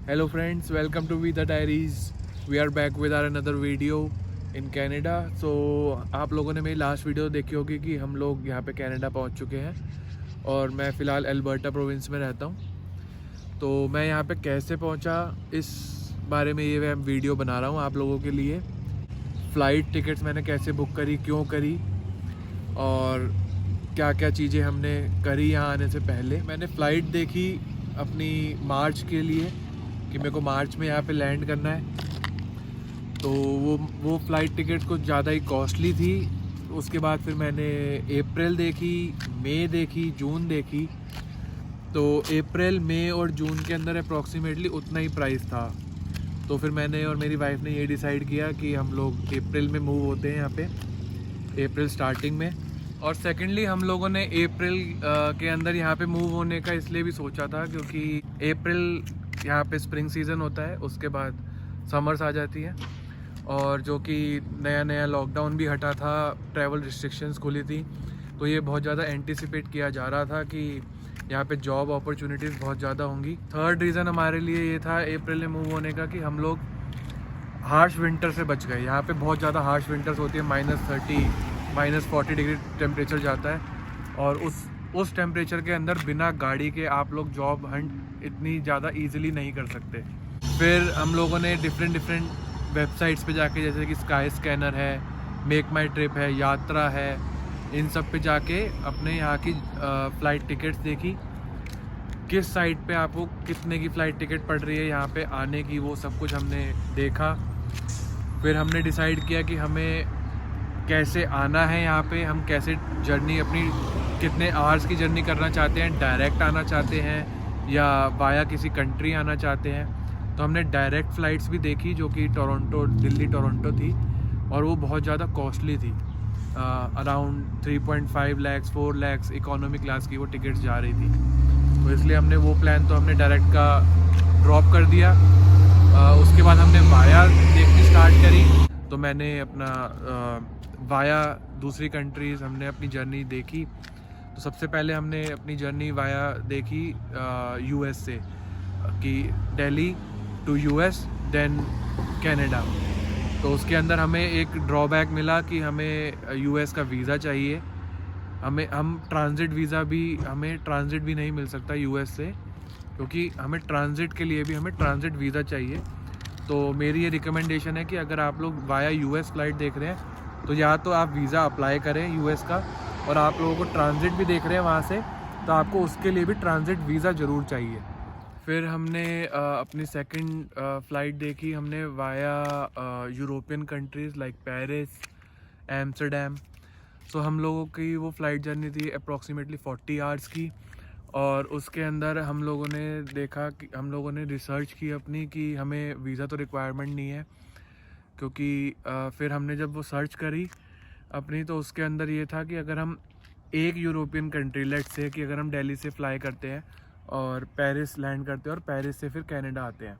Hello friends, welcome to Vita Diaries. We are back with our another video in Canada. So आप लोगों ने मेरी last video देखी होगी कि हम लोग यहाँ पे कनाडा पहुँच चुके हैं और मैं फ़िलहाल अल्बर्टा प्रोविंस में रहता हूँ। तो मैं यहाँ पे कैसे पहुँचा इस बारे में ये मैं वीडियो बना रहा हूँ आप लोगों के लिए। फ़्लाइट टिकट्स मैंने कैसे बुक करी, क्यों करी और क्या क्या चीज़ें हमने करी यहाँ आने से पहले। मैंने फ़्लाइट देखी अपनी मार्च के लिए कि मेरे को मार्च में यहाँ पे लैंड करना है, तो वो फ़्लाइट टिकट कुछ ज़्यादा ही कॉस्टली थी। उसके बाद फिर मैंने अप्रैल देखी, मई देखी, जून देखी। तो अप्रैल, मई और जून के अंदर अप्रॉक्सीमेटली उतना ही प्राइस था। तो फिर मैंने और मेरी वाइफ ने ये डिसाइड किया कि हम लोग अप्रैल में मूव होते हैं यहाँ पे, अप्रैल स्टार्टिंग में। और सेकेंडली हम लोगों ने अप्रैल के अंदर यहाँ पे मूव होने का इसलिए भी सोचा था क्योंकि अप्रैल यहाँ पे स्प्रिंग सीज़न होता है, उसके बाद समर्स आ जाती है और जो कि नया नया लॉकडाउन भी हटा था, ट्रैवल रिस्ट्रिक्शंस खुली थी। तो ये बहुत ज़्यादा एंटिसिपेट किया जा रहा था कि यहाँ पे जॉब अपॉर्चुनिटीज़ बहुत ज़्यादा होंगी। थर्ड रीज़न हमारे लिए ये था अप्रैल में मूव होने का कि हम लोग हार्श विंटर से बच गए। यहाँ पे बहुत ज़्यादा हार्श विंटर्स होती है, -30, -40 डिग्री टेम्परेचर जाता है और उस टेम्परेचर के अंदर बिना गाड़ी के आप लोग जॉब हंट इतनी ज़्यादा इजीली नहीं कर सकते। फिर हम लोगों ने डिफरेंट वेबसाइट्स पे जाके, जैसे कि स्काई स्कैनर है, मेक माई ट्रिप है, यात्रा है, इन सब पे जाके अपने यहाँ की फ़्लाइट टिकट्स देखी, किस साइट पे आपको कितने की फ़्लाइट टिकट पड़ रही है यहाँ पे आने की, वो सब कुछ हमने देखा। फिर हमने डिसाइड किया कि हमें कैसे आना है यहाँ पे, हम कैसे जर्नी अपनी कितने आवर्स की जर्नी करना चाहते हैं, डायरेक्ट आना चाहते हैं या वाया किसी कंट्री आना चाहते हैं। तो हमने डायरेक्ट फ़्लाइट्स भी देखी जो कि दिल्ली टोरंटो थी और वो बहुत ज़्यादा कॉस्टली थी। Around 3.5 lakh 4 lakh economy class की वो टिकट्स जा रही थी। तो इसलिए हमने वो प्लान तो हमने डायरेक्ट का ड्रॉप कर दिया। उसके बाद हमने वाया देखनी स्टार्ट करी। तो मैंने अपना वाया दूसरी कंट्रीज़ हमने अपनी जर्नी देखी। तो सबसे पहले हमने अपनी जर्नी वाया देखी यूएस से, कि Delhi to US then Canada. तो उसके अंदर हमें एक ड्रॉबैक मिला कि हमें यूएस का वीज़ा चाहिए। हमें ट्रांजिट भी नहीं मिल सकता यूएस से, क्योंकि हमें ट्रांजिट के लिए भी हमें ट्रांजिट वीज़ा चाहिए। तो मेरी ये रिकमेंडेशन है कि अगर आप लोग वाया यूएस फ़्लाइट देख रहे हैं तो या तो आप वीज़ा अप्लाई करें यूएस का, और आप लोगों को ट्रांजिट भी देख रहे हैं वहाँ से तो आपको उसके लिए भी ट्रांजिट वीज़ा ज़रूर चाहिए। फिर हमने अपनी सेकंड फ़्लाइट देखी, हमने via European countries like Paris, Amsterdam. So हम लोगों की वो फ़्लाइट जर्नी थी अप्रॉक्सीमेटली 40 आवर्स की। और उसके अंदर हम लोगों ने देखा कि हम लोगों ने रिसर्च की अपनी कि हमें वीज़ा तो रिक्वायरमेंट नहीं है, क्योंकि फिर हमने जब वो सर्च करी अपनी, तो उसके अंदर ये था कि अगर हम एक यूरोपियन कंट्री, लेट्स से कि अगर हम दिल्ली से फ़्लाई करते हैं और पेरिस लैंड करते हैं और पेरिस से फिर कनाडा आते हैं,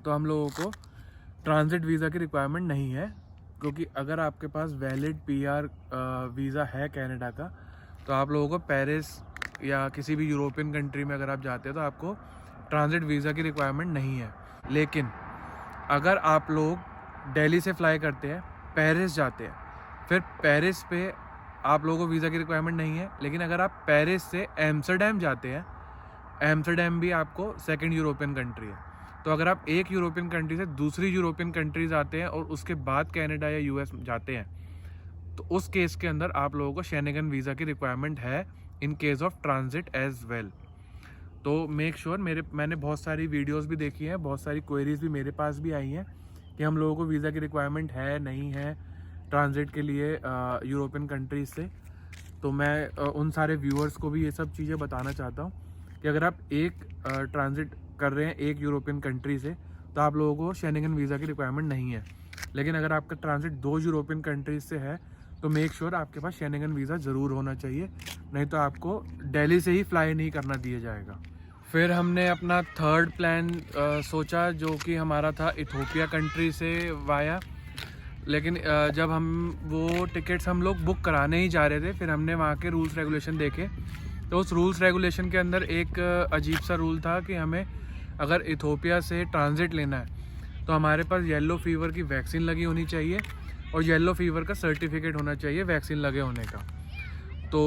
तो हम लोगों को ट्रांजिट वीज़ा की रिक्वायरमेंट नहीं है। क्योंकि अगर आपके पास वैलिड पीआर वीज़ा है कनाडा का, तो आप लोगों को पेरिस या किसी भी यूरोपियन कंट्री में अगर आप जाते हैं तो आपको ट्रांजिट वीज़ा की रिक्वायरमेंट नहीं है। लेकिन अगर आप लोग दिल्ली से फ़्लाई करते हैं, पेरिस जाते हैं, फिर पेरिस पे आप लोगों को वीज़ा की रिक्वायरमेंट नहीं है। लेकिन अगर आप पेरिस से एम्स्टर्डम जाते हैं, एम्स्टर्डम भी आपको सेकंड यूरोपियन कंट्री है। तो अगर आप एक यूरोपियन कंट्री से दूसरी यूरोपियन कंट्रीज आते हैं और उसके बाद कनाडा या यूएस जाते हैं, तो उस केस के अंदर आप लोगों को शेंगन वीज़ा की रिक्वायरमेंट है in case of transit as well. तो मेक श्योर, मैंने बहुत सारी वीडियोस भी देखी हैं, बहुत सारी क्वेरीज भी मेरे पास भी आई हैं कि हम लोगों को वीज़ा की रिक्वायरमेंट है नहीं है ट्रांजिट के लिए यूरोपियन कंट्रीज से। तो मैं उन सारे व्यूअर्स को भी ये सब चीज़ें बताना चाहता हूँ कि अगर आप एक ट्रांजिट कर रहे हैं एक यूरोपियन कंट्री से, तो आप लोगों को शेंगन वीज़ा की रिक्वायरमेंट नहीं है। लेकिन अगर आपका ट्रांजिट 2 यूरोपियन कंट्रीज से है तो मेक श्योर आपके पास शेंगन वीज़ा ज़रूर होना चाहिए, नहीं तो आपको दिल्ली से ही फ़्लाई नहीं करना दिया जाएगा। फिर हमने अपना थर्ड प्लान सोचा, जो कि हमारा था इथोपिया कंट्री से वाया। लेकिन जब हम वो टिकट्स हम लोग बुक कराने ही जा रहे थे, फिर हमने वहाँ के रूल्स रेगुलेशन देखे। तो उस रूल्स रेगुलेशन के अंदर एक अजीब सा रूल था कि हमें अगर इथोपिया से ट्रांजिट लेना है तो हमारे पास येलो फीवर की वैक्सीन लगी होनी चाहिए और येलो फीवर का सर्टिफिकेट होना चाहिए वैक्सीन लगे होने का। तो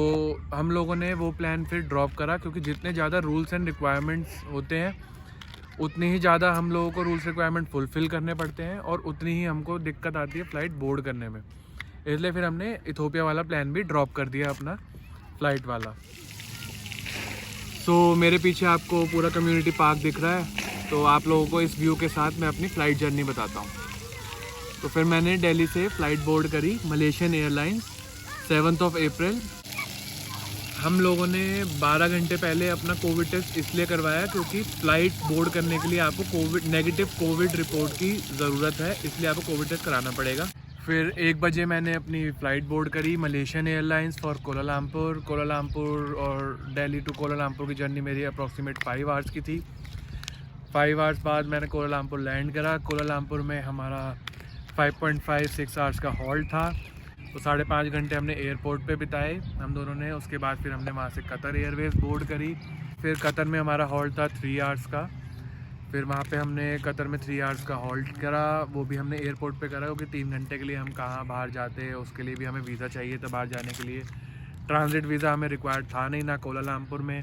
हम लोगों ने वो प्लान फिर ड्रॉप करा, क्योंकि जितने ज़्यादा रूल्स एंड रिक्वायरमेंट्स होते हैं उतनी ही ज़्यादा हम लोगों को रूल्स रिक्वायरमेंट फुलफ़िल करने पड़ते हैं और उतनी ही हमको दिक्कत आती है फ़्लाइट बोर्ड करने में। इसलिए फिर हमने इथोपिया वाला प्लान भी ड्रॉप कर दिया अपना फ़्लाइट वाला। तो मेरे पीछे आपको पूरा कम्युनिटी पार्क दिख रहा है, तो आप लोगों को इस व्यू के साथ मैं अपनी फ़्लाइट जर्नी बताता हूँ। तो फिर मैंने दिल्ली से फ़्लाइट बोर्ड करी मलेशियन एयरलाइंस 7 अप्रैल। हम लोगों ने 12 घंटे पहले अपना कोविड टेस्ट इसलिए करवाया क्योंकि फ़्लाइट बोर्ड करने के लिए आपको नेगेटिव कोविड रिपोर्ट की ज़रूरत है, इसलिए आपको कोविड टेस्ट कराना पड़ेगा। फिर 1 बजे मैंने अपनी फ़्लाइट बोर्ड करी मलेशियन एयरलाइंस फॉर कोलालमपुर और दिल्ली टू कोलालमपुर की जर्नी मेरी अप्रॉक्सीमेट 5 आवर्स की थी। 5 आवर्स बाद मैंने कोलालमपुर लैंड करा। कोलालमपुर में हमारा 5.5-6 आवर्स का हॉल्ट था, तो 5.5 घंटे हमने एयरपोर्ट पे बिताए हम दोनों ने। उसके बाद फिर हमने वहाँ से कतर एयरवेज़ बोर्ड करी। फिर कतर में हमारा हॉल्ट था 3 आवर्स का। फिर वहाँ पे हमने कतर में 3 आवर्स का हॉल्ट करा, वो भी हमने एयरपोर्ट पे करा, क्योंकि 3 घंटे के लिए हम कहाँ बाहर जाते हैं, उसके लिए भी हमें वीज़ा चाहिए था बाहर जाने के लिए। ट्रांजिट वीज़ा हमें रिक्वायर्ड था नहीं, ना कोलालमपुर में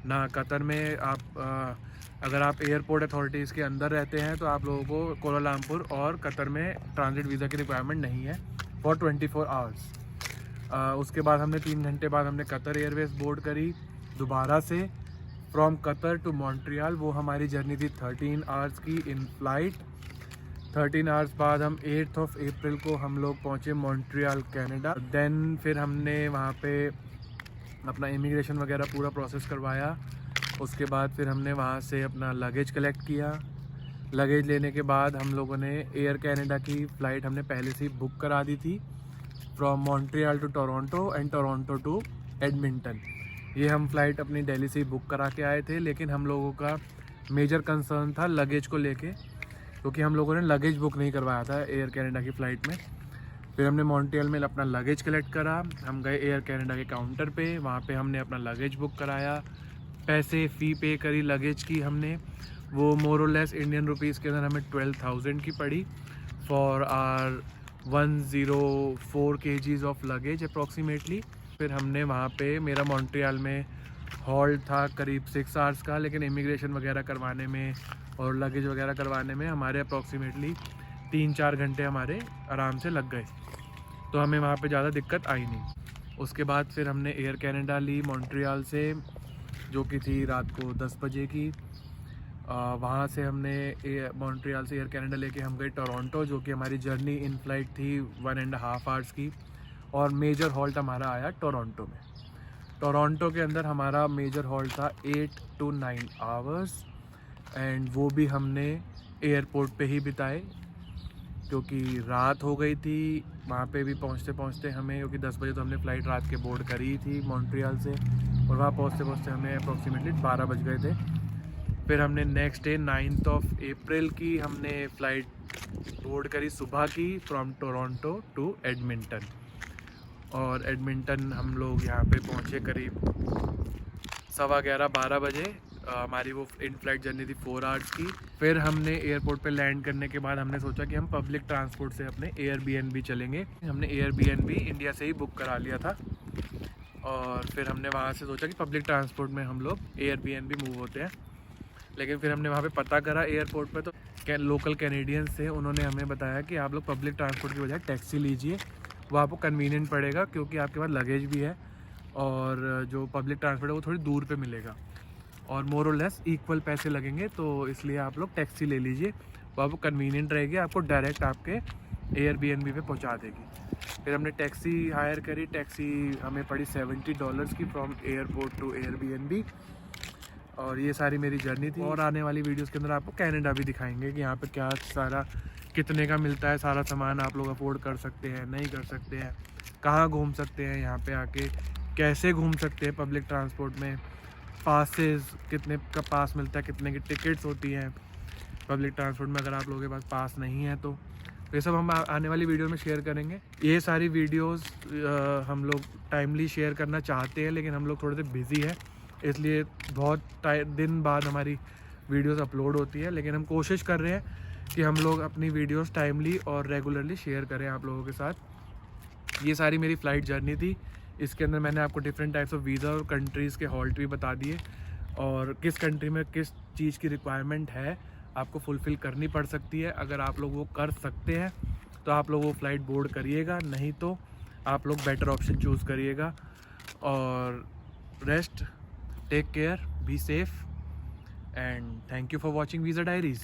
ना कतर में। अगर आप एयरपोर्ट अथॉरिटीज़ के अंदर रहते हैं तो आप लोगों को कोलालमपुर और कतर में ट्रांजिट वीज़ा की रिक्वायरमेंट नहीं है फॉर 24 आवर्स। उसके बाद हमने 3 घंटे बाद हमने कतर एयरवेज़ बोर्ड करी दोबारा से फ्रॉम कतर टू मॉन्ट्रियल। वो हमारी जर्नी थी 13 आवर्स की इन फ्लाइट। 13 आवर्स बाद हम 8 अप्रैल को हम लोग पहुँचे मॉन्ट्रियल कनाडा। देन फिर हमने वहाँ पे अपना इमिग्रेशन वगैरह पूरा प्रोसेस करवाया। उसके बाद फिर हमने वहाँ से अपना लगेज कलेक्ट किया। लगेज लेने के बाद हम लोगों ने एयर कनाडा की फ़्लाइट हमने पहले से ही बुक करा दी थी from Montreal to Toronto and Toronto to Edmonton. ये हम फ़्लाइट अपनी दिल्ली से ही बुक करा के आए थे, लेकिन हम लोगों का मेजर कंसर्न था लगेज को लेके, क्योंकि हम लोगों ने लगेज बुक नहीं करवाया था एयर कनाडा की फ़्लाइट में। फिर हमने मॉन्ट्रियल में अपना लगेज कलेक्ट करा। हम गए एयर कनाडा के काउंटर पे, वहाँ पे हमने अपना लगेज बुक कराया, पैसे फ़ी पे करी लगेज की हमने। वो मोर और लेस इंडियन रुपीज़ के अंदर हमें 12,000 की पड़ी for our 104 kgs of luggage approximately. फिर हमने वहाँ पे, मेरा मॉन्ट्रियल में हॉल्ट था करीब 6 आवर्स का, लेकिन इमिग्रेशन वगैरह करवाने में और लगेज वगैरह करवाने में हमारे अप्रॉक्सीमेटली 3-4 घंटे हमारे आराम से लग गए, तो हमें वहाँ पे ज़्यादा दिक्कत आई नहीं। उसके बाद फिर हमने एयर कनाडा ली मॉन्ट्रियल से, जो कि थी रात को 10 बजे की। वहाँ से हमने मॉन्ट्रियल से एयर कनाडा लेके हम गए टोरंटो, जो कि हमारी जर्नी इन फ्लाइट थी 1.5 आवर्स की, और मेजर हॉल्ट हमारा आया टोरंटो में। टोरंटो के अंदर हमारा मेजर हॉल्ट था 8 to 9 आवर्स, एंड वो भी हमने एयरपोर्ट पे ही बिताए, क्योंकि रात हो गई थी वहाँ पे भी पहुँचते पहुँचते हमें, क्योंकि 10 बजे तो हमने फ़्लाइट रात के बोर्ड करी थी मॉन्ट्रियल से, और वहाँ पहुँचते पहुँचते हमें अप्रॉक्सीमेटली 12 बज गए थे। फिर हमने नेक्स्ट डे 9 अप्रैल की हमने फ़्लाइट बोर्ड करी सुबह की फ्रॉम टोरंटो टू एडमिंटन, और एडमिंटन हम लोग यहाँ पे पहुँचे करीब 11:15-12 बजे। हमारी वो इन फ्लाइट जर्नी थी 4 आवर्स की। फिर हमने एयरपोर्ट पे लैंड करने के बाद हमने सोचा कि हम पब्लिक ट्रांसपोर्ट से अपने एयरबीएनबी चलेंगे। हमने एयरबीएनबी इंडिया से ही बुक करा लिया था, और फिर हमने वहाँ से सोचा कि पब्लिक ट्रांसपोर्ट में हम लोग एयरबीएनबी मूव होते हैं। लेकिन फिर हमने वहाँ पे पता करा एयरपोर्ट पे, तो लोकल कैनेडियंस थे, उन्होंने हमें बताया कि आप लोग पब्लिक ट्रांसपोर्ट की बजाय टैक्सी लीजिए, वो आपको कन्वीनियंट पड़ेगा, क्योंकि आपके पास लगेज भी है और जो पब्लिक ट्रांसपोर्ट है वो थोड़ी दूर पे मिलेगा और मोर और लेस इक्वल पैसे लगेंगे, तो इसलिए आप लोग टैक्सी ले लीजिए, वो आपको कन्वीनियंट रहेगी, आपको डायरेक्ट आपके एयरबीएनबी पे पहुंचा देगी। फिर हमने टैक्सी हायर करी। टैक्सी हमें पड़ी $70 की फ्रॉम एयरपोर्ट टू एयरबीएनबी, और ये सारी मेरी जर्नी थी। और आने वाली वीडियोस के अंदर आपको कनाडा भी दिखाएंगे कि यहाँ पे क्या सारा कितने का मिलता है, सारा सामान आप लोग अफोर्ड कर सकते हैं, नहीं कर सकते हैं, कहाँ घूम सकते हैं, यहाँ पे आके कैसे घूम सकते हैं पब्लिक ट्रांसपोर्ट में, पासेस कितने का पास मिलता है, कितने की टिकट्स होती हैं पब्लिक ट्रांसपोर्ट में अगर आप लोगों के पास पास नहीं है तो। ये सब हम आने वाली वीडियो में शेयर करेंगे। ये सारी वीडियोस हम लोग टाइमली शेयर करना चाहते हैं, लेकिन हम लोग थोड़े से बिज़ी हैं, इसलिए बहुत दिन बाद हमारी वीडियोस अपलोड होती है, लेकिन हम कोशिश कर रहे हैं कि हम लोग अपनी वीडियोस टाइमली और रेगुलरली शेयर करें आप लोगों के साथ। ये सारी मेरी फ़्लाइट जर्नी थी। इसके अंदर मैंने आपको डिफरेंट टाइप्स ऑफ वीज़ा और कंट्रीज़ के हॉल्ट भी बता दिए, और किस कंट्री में किस चीज़ की रिक्वायरमेंट है आपको फुलफ़िल करनी पड़ सकती है। अगर आप लोग वो कर सकते हैं तो आप लोग वो फ़्लाइट बोर्ड करिएगा, नहीं तो आप लोग बेटर ऑप्शन चूज़ करिएगा। और rest, take care, be safe, and thank you for watching visa diaries.